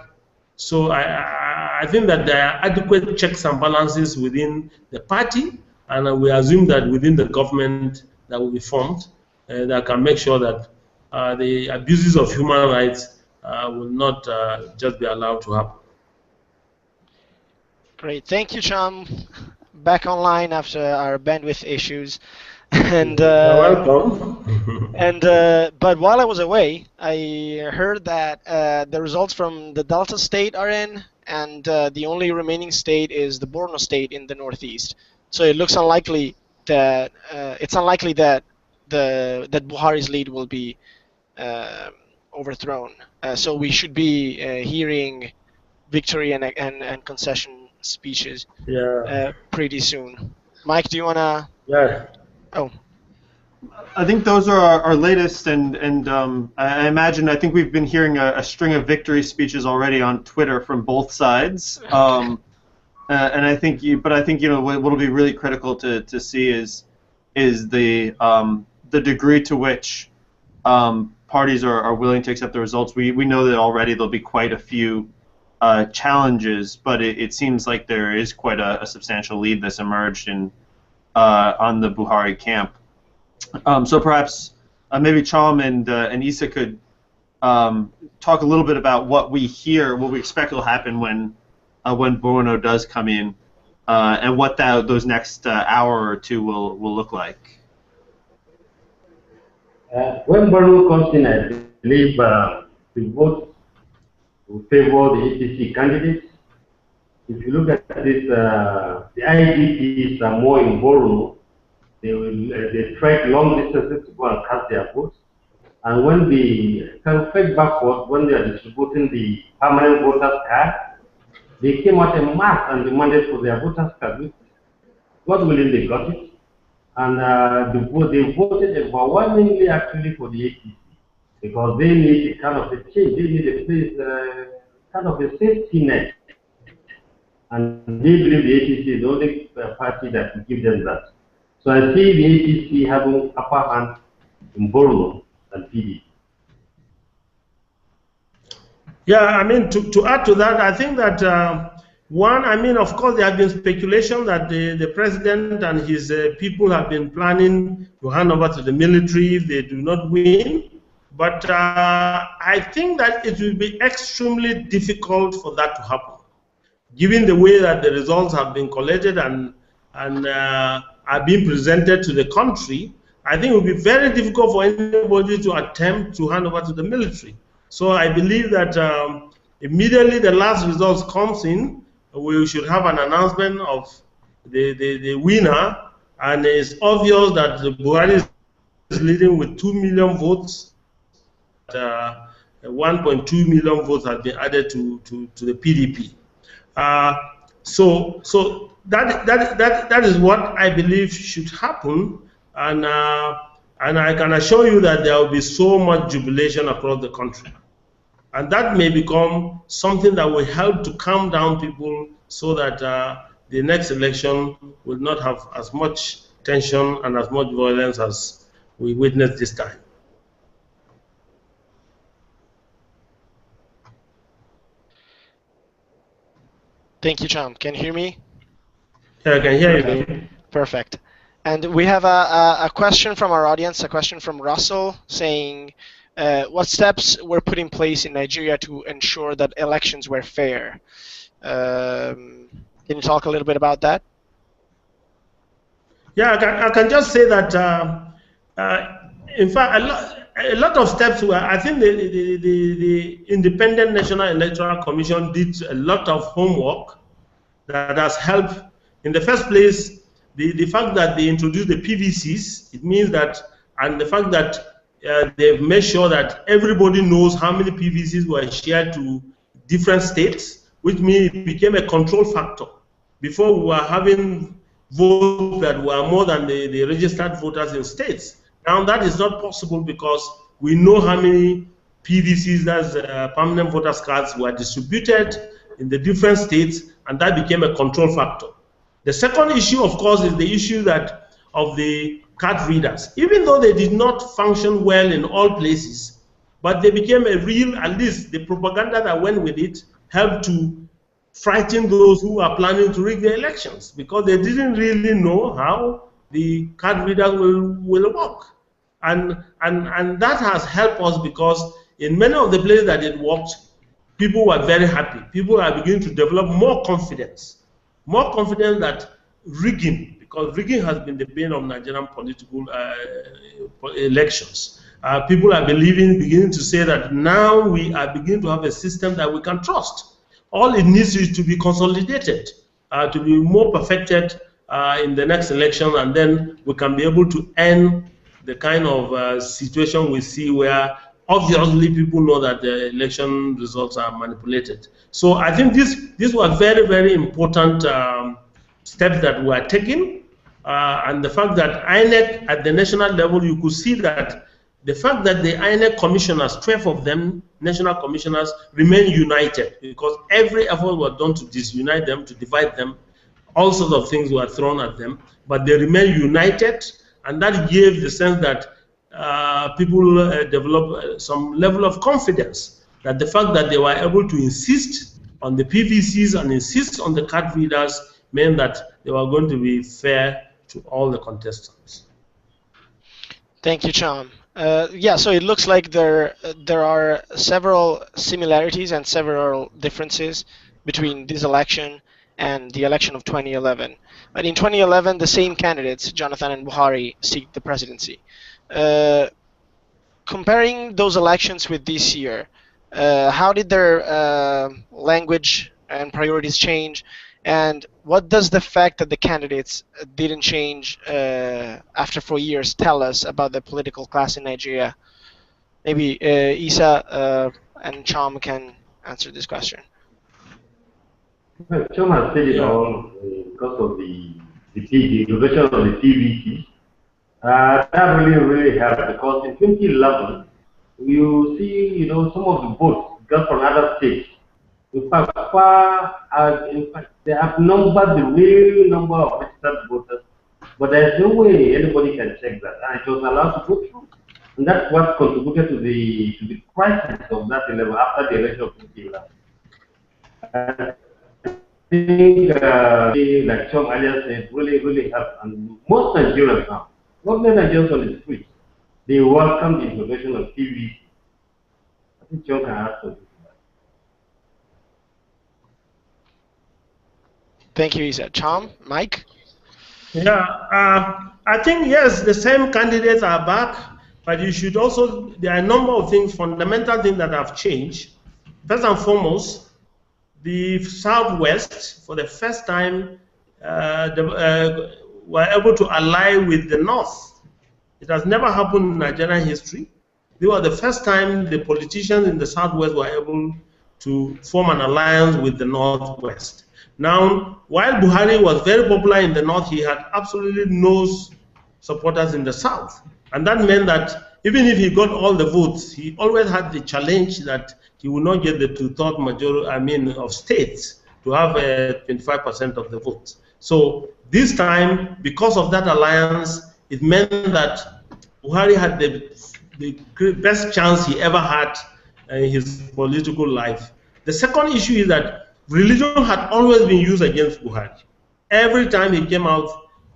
So I think that there are adequate checks and balances within the party, and we assume that within the government that will be formed that can make sure that the abuses of human rights will not just be allowed to happen. Great, thank you, Cham. Back online after our bandwidth issues. And You're welcome. But while I was away, I heard that the results from the Delta State are in, and the only remaining state is the Borno State in the northeast. So it looks unlikely that that Buhari's lead will be overthrown. So we should be hearing victory and concession speeches pretty soon. Mike, do you wanna? Yeah. Oh. I think those are our latest, and I imagine, I think we've been hearing a string of victory speeches already on Twitter from both sides. And I think what'll be really critical to see is the degree to which parties are willing to accept the results. We know that already there'll be quite a few challenges, but it seems like there is quite a substantial lead that's emerged on the Buhari camp. So perhaps maybe Cham and Issa could talk a little bit about what we expect will happen when Borno does come in, and what those next hour or two will look like. When Borno comes in, I believe the vote will favor the APC candidates. If you look at this, the IDPs are more in Borno. They trek long distances to go and cast their votes. And when they can fetch backward, when they are distributing the permanent voters card, they came out en masse and demanded for their voters card. God willing, they got it. And they voted overwhelmingly actually for the APC because they need a kind of a change. They need a place, kind of a safety net And they believe the APC is the only party that can give them that. So I see the APC having upper hand in Borno than PDP. Yeah, I mean, to add to that, I think that one, I mean, of course, there have been speculation that the president and his people have been planning to hand over to the military if they do not win. But I think that it will be extremely difficult for that to happen, given the way that the results have been collected and are being presented to the country. I think it will be very difficult for anybody to attempt to hand over to the military. So I believe that immediately the last results comes in, we should have an announcement of the winner, and it's obvious that the Buhari is leading with 2 million votes. 1.2 million votes have been added to the PDP. So that is what I believe should happen, and I can assure you that there will be so much jubilation across the country. And that may become something that will help to calm down people so that the next election will not have as much tension and as much violence as we witnessed this time. Thank you, Cham. Can you hear me? Yeah, I can hear Okay. you. Perfect. And we have a question from our audience, a question from Russell saying, what steps were put in place in Nigeria to ensure that elections were fair? Can you talk a little bit about that? Yeah, I can just say that, in fact, a lot of steps were, I think the Independent National Electoral Commission did a lot of homework that has helped. In the first place, the fact that they introduced the PVCs, it means that, and the fact that they've made sure that everybody knows how many PVCs were shared to different states, which means it became a control factor. Before, we were having votes that were more than the registered voters in states. Now that is not possible because we know how many PVCs, that's permanent voters cards, were distributed in the different states, and that became a control factor. The second issue, of course, is the issue that of the card readers. Even though they did not function well in all places, but they became a real, at least the propaganda that went with it helped to frighten those who are planning to rig the elections, because they didn't really know how the card readers will work. And that has helped us, because in many of the places that it worked, people were very happy. People are beginning to develop more confidence that rigging, because rigging has been the bane of Nigerian political elections. People are beginning to say that now we are beginning to have a system that we can trust. All it needs is to be consolidated, to be more perfected in the next election, and then we can be able to end the kind of situation we see where obviously people know that the election results are manipulated. So I think these were very, very important steps that were taken, and the fact that INEC at the national level, you could see that the fact that the INEC commissioners, 12 of them, national commissioners, remain united, because every effort was done to disunite them, to divide them. All sorts of things were thrown at them, but they remain united, and that gave the sense that people develop some level of confidence that the fact that they were able to insist on the PVCs and insist on the card readers meant that they were going to be fair to all the contestants. Thank you, Cham. Yeah, so it looks like there are several similarities and several differences between this election and the election of 2011. But in 2011, the same candidates, Jonathan and Buhari, seek the presidency. Comparing those elections with this year, how did their language and priorities change? And what does the fact that the candidates didn't change after 4 years tell us about the political class in Nigeria? Maybe Isa and Cham can answer this question. Well, Chom has said it all because of the introduction of the TVT. That really helped, because in 2011, you see, some of the votes got from other states. In fact, in fact, they have numbered the real number of registered voters, but there's no way anybody can check that, and it was allowed to go through. And that's what contributed to the crisis of that 11 after the election of 2011. I think, like Tom earlier said, really helped, and most Nigerians now, not many Nigerians on the streets, they welcome the introduction of TV. I think John can answer this. Thank you, Isa. Tom, Mike? Yeah, I think, yes, the same candidates are back, but you should also, there are a number of things, fundamental things that have changed. First and foremost, the Southwest, for the first time, were able to ally with the North. It has never happened in Nigerian history. They were the first time the politicians in the Southwest were able to form an alliance with the Northwest. Now, while Buhari was very popular in the North, he had absolutely no supporters in the South. And that meant that even if he got all the votes, he always had the challenge that he would not get the two-thirds majority, of states to have 25% of the votes. So this time, because of that alliance, it meant that Buhari had the best chance he ever had in his political life. The second issue is that religion had always been used against Buhari. Every time he came out,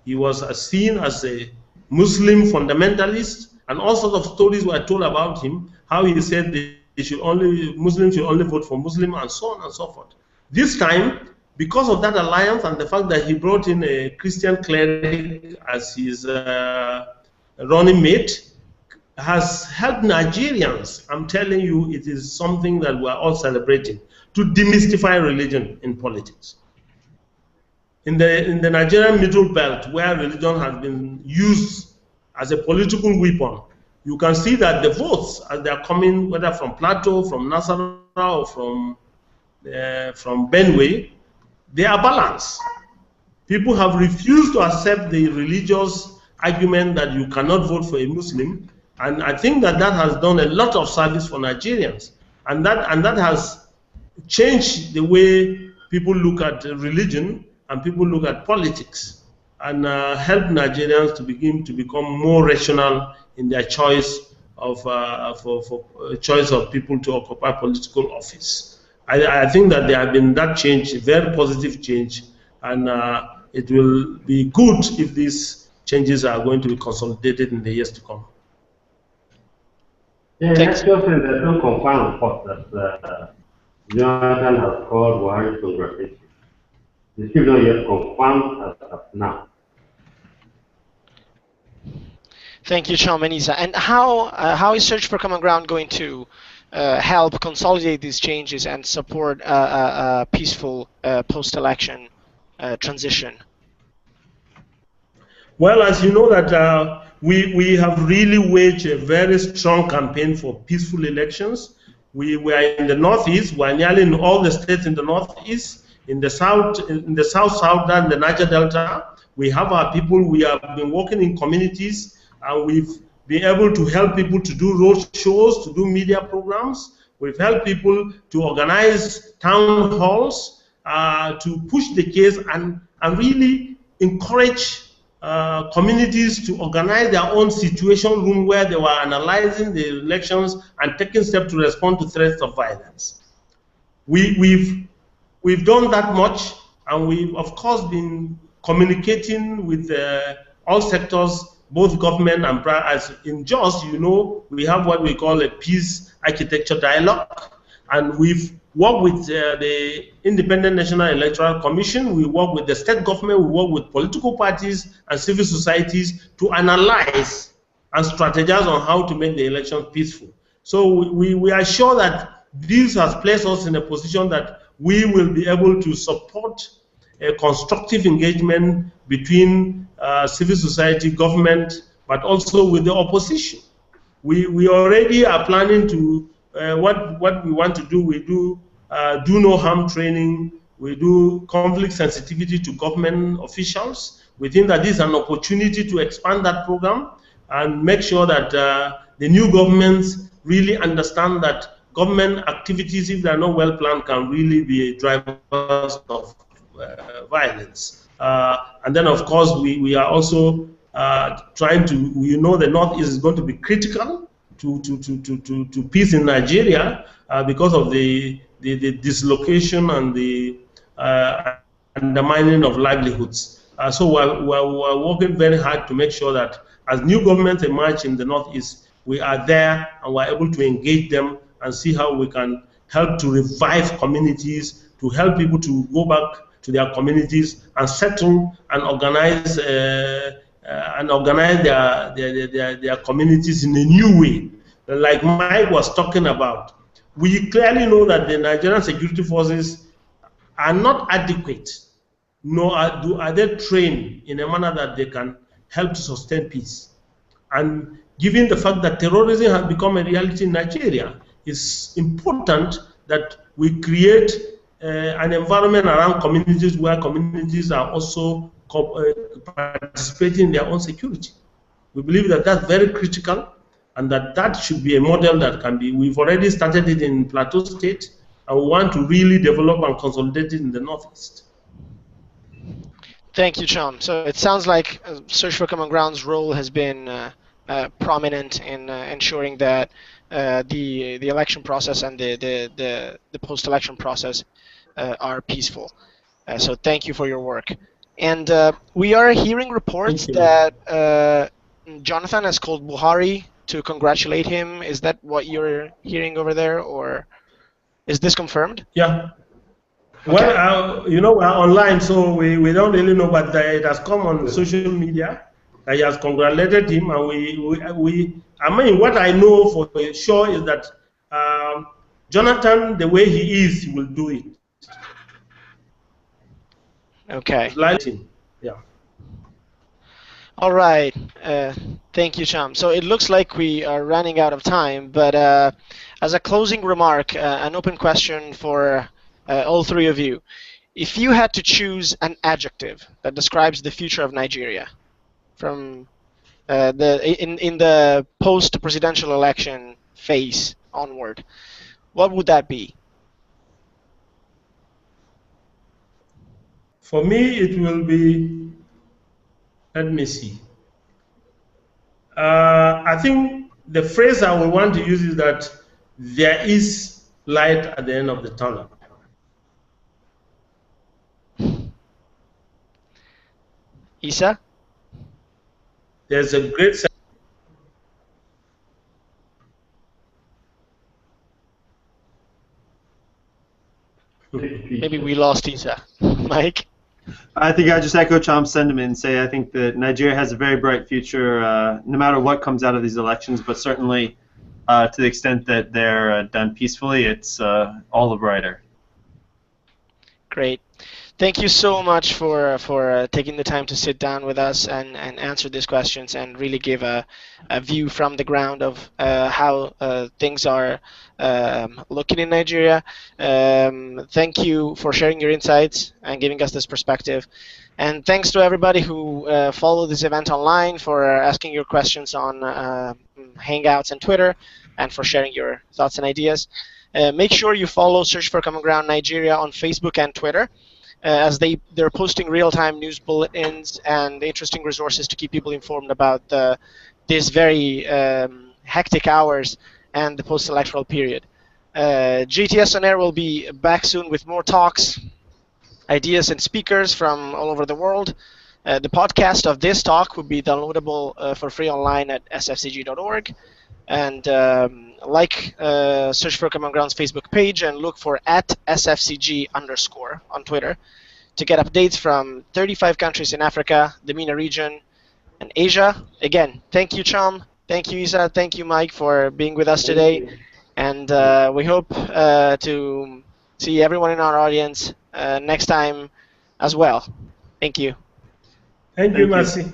he was seen as a Muslim fundamentalist, and all sorts of stories were told about him, how he said Muslims should only vote for Muslim, and so on and so forth. This time, because of that alliance and the fact that he brought in a Christian cleric as his running mate, has helped Nigerians. I'm telling you, it is something that we're all celebrating, to demystify religion in politics. In the Nigerian middle belt, where religion has been used as a political weapon, you can see that the votes, as they are coming, whether from Plateau, from Nasarawa, or from Benue, they are balanced. People have refused to accept the religious argument that you cannot vote for a Muslim, and I think that has done a lot of service for Nigerians, and that has changed the way people look at religion and people look at politics, and help Nigerians to begin to become more rational in their choice of choice of people to occupy political office. I think that there have been that change, a very positive change, and it will be good if these changes are going to be consolidated in the years to come. Yeah, that's just there's no confirmed report that Jonathan has called Buhari congratulations. It's still not yet confirmed as of now. Thank you, Chom and Isa. And how is Search for Common Ground going to help consolidate these changes and support a peaceful post-election transition? Well, as you know that we have really waged a very strong campaign for peaceful elections. We are in the Northeast, we're nearly in all the states in the Northeast, in the South, Southern, the Niger Delta. We have our people, we have been working in communities, and we've been able to help people to do road shows, to do media programs. We've helped people to organize town halls, to push the case and really encourage communities to organize their own situation room where they were analyzing the elections and taking steps to respond to threats of violence. We've done that much, and we've of course been communicating with all sectors, both government and private. As in Jos, you know, we have what we call a peace architecture dialogue, and we've worked with the Independent National Electoral Commission, we work with the state government, we work with political parties and civil societies to analyze and strategize on how to make the election peaceful. So we are sure that this has placed us in a position that we will be able to support a constructive engagement between civil society, government, but also with the opposition. We already are planning to, what we want to do, we do no harm training, we do conflict sensitivity to government officials. We think that this is an opportunity to expand that program and make sure that the new governments really understand that government activities, if they are not well planned, can really be drivers of violence. And then, of course, we are also trying to, the Northeast is going to be critical to peace in Nigeria because of the dislocation and the undermining of livelihoods. So we're working very hard to make sure that as new governments emerge in the Northeast, we are there and we're able to engage them and see how we can help to revive communities, to help people to go back to their communities and settle and organize their communities in a new way. Like Mike was talking about, we clearly know that the Nigerian security forces are not adequate, nor are they trained in a manner that they can help to sustain peace. And given the fact that terrorism has become a reality in Nigeria, it's important that we create an environment around communities where communities are also participating in their own security. We believe that that's very critical, and that should be a model that can be. We've already started it in Plateau State, and we want to really develop and consolidate it in the Northeast. Thank you, Chom. So it sounds like Search for Common Ground's role has been prominent in ensuring that the election process and the post-election process are peaceful. So thank you for your work. And we are hearing reports that Jonathan has called Buhari to congratulate him. Is that what you're hearing over there, or is this confirmed? Yeah. Okay. Well, we're online, so we don't really know, but it has come on social media. He has congratulated him, and I mean, what I know for sure is that Jonathan, the way he is, he will do it. Okay. Yeah. All right. Thank you, Cham. So it looks like we are running out of time, but as a closing remark, an open question for all three of you. If you had to choose an adjective that describes the future of Nigeria from in the post-presidential election phase onward, what would that be? For me, it will be, let me see. I think the phrase I would want to use is that there is light at the end of the tunnel. Isa? There's a great sense. Maybe we lost Isa. Mike? I think I just echo Cham's sentiment and say I think that Nigeria has a very bright future, no matter what comes out of these elections, but certainly to the extent that they're done peacefully, it's all the brighter. Great. Thank you so much for taking the time to sit down with us and answer these questions and really give a view from the ground of how things are looking in Nigeria. Thank you for sharing your insights and giving us this perspective. And thanks to everybody who followed this event online, for asking your questions on Hangouts and Twitter, and for sharing your thoughts and ideas. Make sure you follow Search for Common Ground Nigeria on Facebook and Twitter, as they're posting real-time news bulletins and interesting resources to keep people informed about these very hectic hours and the post-electoral period. JTS OnAir will be back soon with more talks, ideas, and speakers from all over the world. The podcast of this talk will be downloadable for free online at sfcg.org. And Search for Common Ground's Facebook page and look for @SFCG_ on Twitter to get updates from 35 countries in Africa, the MENA region, and Asia. Again, thank you, Cham. Thank you, Isa. Thank you, Mike, for being with us today. And we hope to see everyone in our audience next time as well. Thank you. Thank you, Mercy.